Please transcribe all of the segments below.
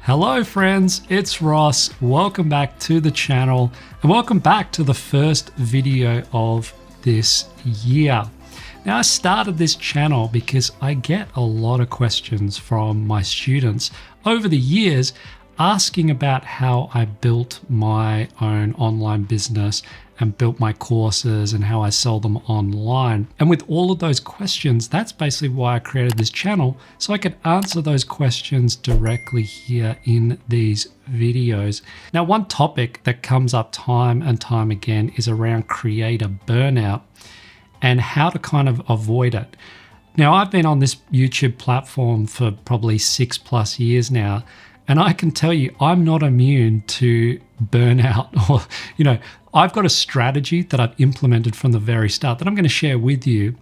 Hello friends, it's Ross. Welcome back to the channel and welcome back to the first video of this year. Now I started this channel because I get a lot of questions from my students over the years asking about how I built my own online business and built my courses and how I sell them online. And with all of those questions, that's basically why I created this channel, so I could answer those questions directly here in these videos. Now, one topic that comes up time and time again is around creator burnout and how to kind of avoid it. Now, I've been on this YouTube platform for probably 6+ years now, and I can tell you, I'm not immune to burnout or, I've got a strategy that I've implemented from the very start that I'm going to share with you.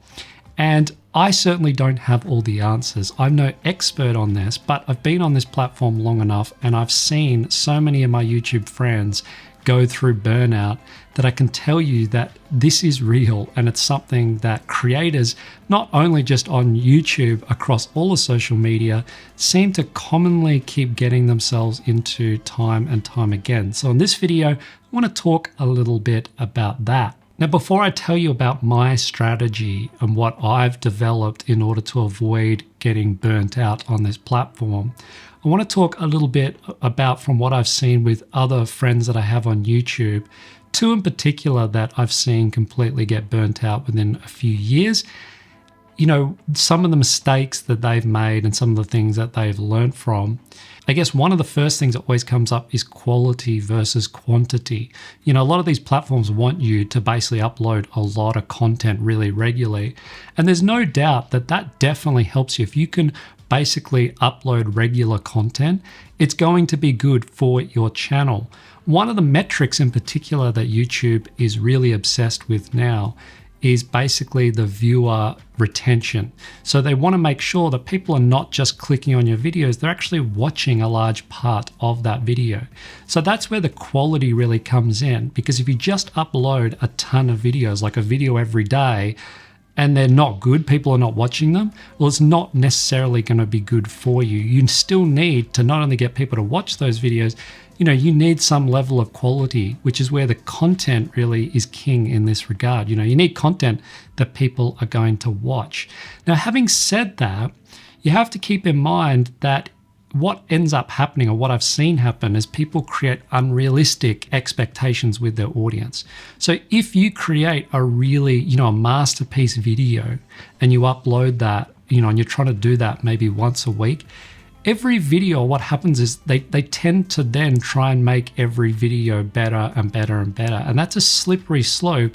And I certainly don't have all the answers. I'm no expert on this, but I've been on this platform long enough and I've seen so many of my YouTube friends go through burnout that I can tell you that this is real, and it's something that creators, not only just on YouTube, across all the social media, seem to commonly keep getting themselves into time and time again. So in this video, I want to talk a little bit about that. Now, before I tell you about my strategy and what I've developed in order to avoid getting burnt out on this platform, I want to talk a little bit about from what I've seen with other friends that I have on YouTube, two in particular that I've seen completely get burnt out within a few years. Some of the mistakes that they've made and some of the things that they've learned from. I guess one of the first things that always comes up is quality versus quantity. A lot of these platforms want you to basically upload a lot of content really regularly. And there's no doubt that that definitely helps you. If you can basically upload regular content, it's going to be good for your channel. One of the metrics in particular that YouTube is really obsessed with now is basically the viewer retention. So they want to make sure that people are not just clicking on your videos, they're actually watching a large part of that video. So that's where the quality really comes in, because if you just upload a ton of videos, like a video every day, and they're not good, people are not watching them, well, it's not necessarily going to be good for you. You still need to not only get people to watch those videos, you need some level of quality, which is where the content really is king in this regard. You need content that people are going to watch. Now, having said that, you have to keep in mind that what ends up happening, or what I've seen happen, is people create unrealistic expectations with their audience. So if you create a really, a masterpiece video and you upload that, and you're trying to do that maybe once a week, every video, what happens is they tend to then try and make every video better and better and better. And that's a slippery slope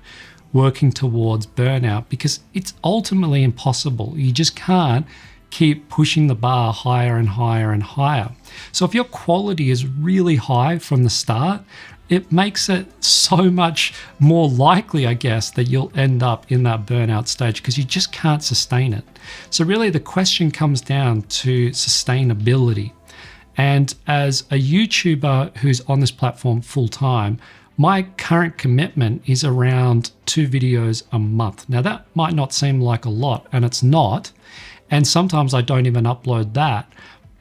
working towards burnout, because it's ultimately impossible. You just can't keep pushing the bar higher and higher and higher. So if your quality is really high from the start, it makes it so much more likely, I guess, that you'll end up in that burnout stage, because you just can't sustain it. So really the question comes down to sustainability. And as a YouTuber who's on this platform full time, my current commitment is around 2 videos a month. Now that might not seem like a lot, and it's not. And sometimes I don't even upload that.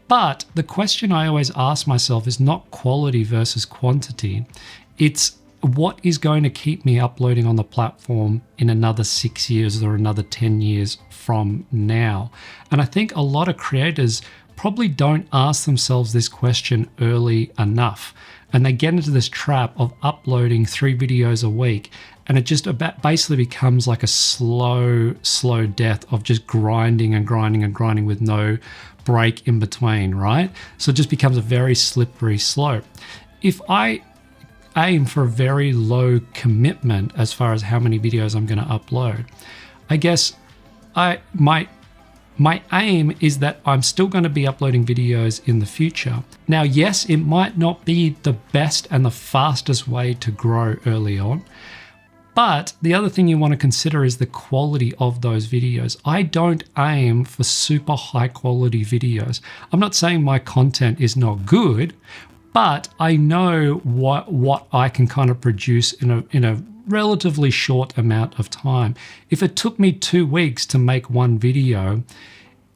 But the question I always ask myself is not quality versus quantity. It's what is going to keep me uploading on the platform in another 6 years or another 10 years from now. And I think a lot of creators probably don't ask themselves this question early enough. And they get into this trap of uploading 3 videos a week. And it just basically becomes like a slow death of just grinding and grinding and grinding with no break in between, right? So it just becomes a very slippery slope. If I aim for a very low commitment as far as how many videos I'm going to upload, I guess my aim is that I'm still going to be uploading videos in the future. Now, yes, it might not be the best and the fastest way to grow early on, but the other thing you want to consider is the quality of those videos. I don't aim for super high quality videos. I'm not saying my content is not good, but I know what I can kind of produce in a relatively short amount of time. If it took me 2 weeks to make one video,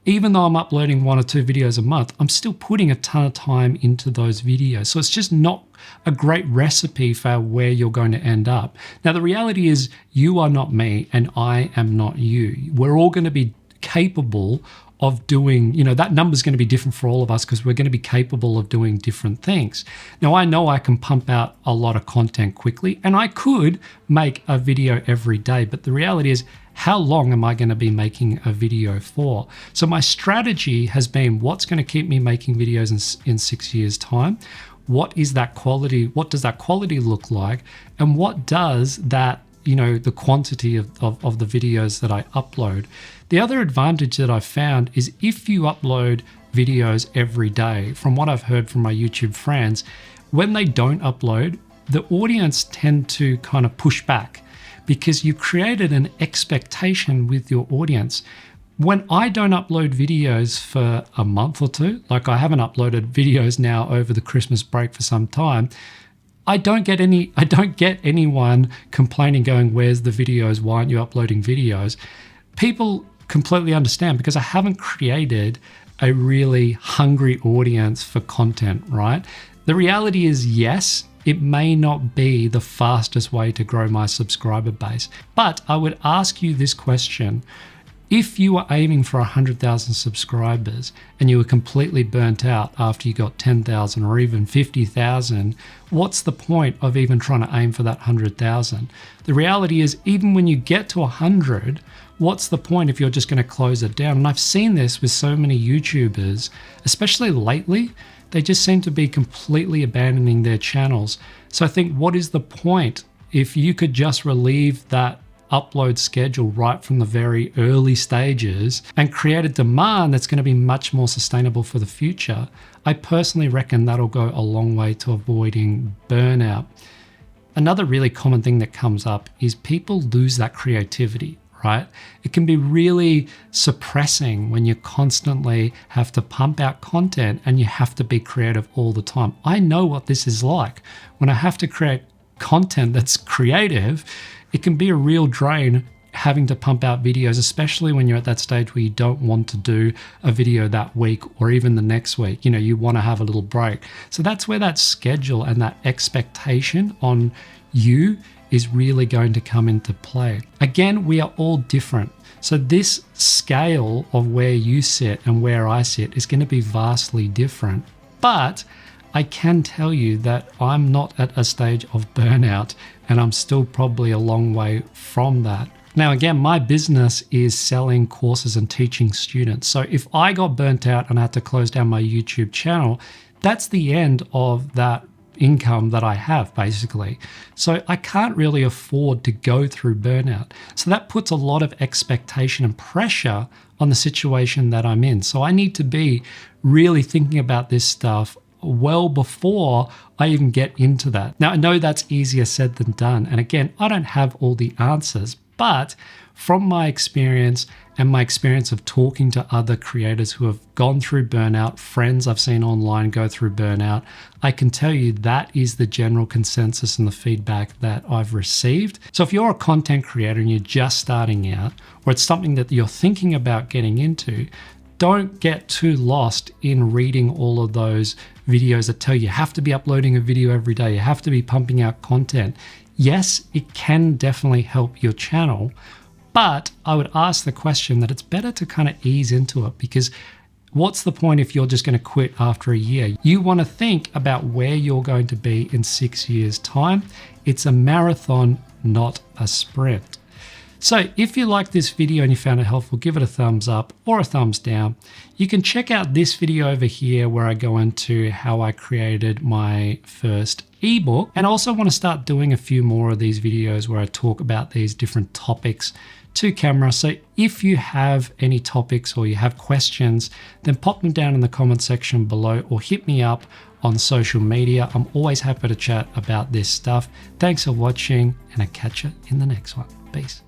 even though I'm uploading 1 or 2 videos a month, I'm still putting a ton of time into those videos. So it's just not a great recipe for where you're going to end up. Now, the reality is you are not me and I am not you. We're all going to be capable of doing, that number's going to be different for all of us because we're going to be capable of doing different things. Now, I know I can pump out a lot of content quickly and I could make a video every day, but the reality is, how long am I going to be making a video for? So my strategy has been, what's going to keep me making videos in 6 years' time? What is that quality? What does that quality look like? And what does that, the quantity of the videos that I upload? The other advantage that I've found is if you upload videos every day, from what I've heard from my YouTube friends, when they don't upload, the audience tend to kind of push back because you created an expectation with your audience. When I don't upload videos for a month or two, like I haven't uploaded videos now over the Christmas break for some time, I don't get anyone complaining going, where's the videos? Why aren't you uploading videos? People completely understand because I haven't created a really hungry audience for content, right? The reality is, yes, it may not be the fastest way to grow my subscriber base, but I would ask you this question. If you were aiming for 100,000 subscribers and you were completely burnt out after you got 10,000 or even 50,000, what's the point of even trying to aim for that 100,000? The reality is, even when you get to 100, what's the point if you're just going to close it down? And I've seen this with so many YouTubers, especially lately. They just seem to be completely abandoning their channels. So I think, what is the point if you could just relieve that upload schedule right from the very early stages and create a demand that's going to be much more sustainable for the future? I personally reckon that'll go a long way to avoiding burnout. Another really common thing that comes up is people lose that creativity, right? It can be really suppressing when you constantly have to pump out content and you have to be creative all the time. I know what this is like. When I have to create content that's creative, it can be a real drain having to pump out videos, especially when you're at that stage where you don't want to do a video that week or even the next week. You want to have a little break. So that's where that schedule and that expectation on you is really going to come into play. Again, we are all different. So this scale of where you sit and where I sit is going to be vastly different. But I can tell you that I'm not at a stage of burnout and I'm still probably a long way from that. Now, again, my business is selling courses and teaching students. So if I got burnt out and I had to close down my YouTube channel, that's the end of that income that I have, basically. So I can't really afford to go through burnout. So that puts a lot of expectation and pressure on the situation that I'm in. So I need to be really thinking about this stuff well before I even get into that. Now, I know that's easier said than done. And again, I don't have all the answers, but from my experience and my experience of talking to other creators who have gone through burnout, friends I've seen online go through burnout, I can tell you that is the general consensus and the feedback that I've received. So if you're a content creator and you're just starting out, or it's something that you're thinking about getting into, don't get too lost in reading all of those videos that tell you have to be uploading a video every day, you have to be pumping out content. Yes, it can definitely help your channel, but I would ask the question that it's better to kind of ease into it, because what's the point if you're just going to quit after a year? You want to think about where you're going to be in 6 years' time. It's a marathon, not a sprint. So if you liked this video and you found it helpful, give it a thumbs up or a thumbs down. You can check out this video over here where I go into how I created my first ebook, and I also want to start doing a few more of these videos where I talk about these different topics to camera. So if you have any topics or you have questions, then pop them down in the comment section below or hit me up on social media. I'm always happy to chat about this stuff. Thanks for watching, and I'll catch you in the next one. Peace.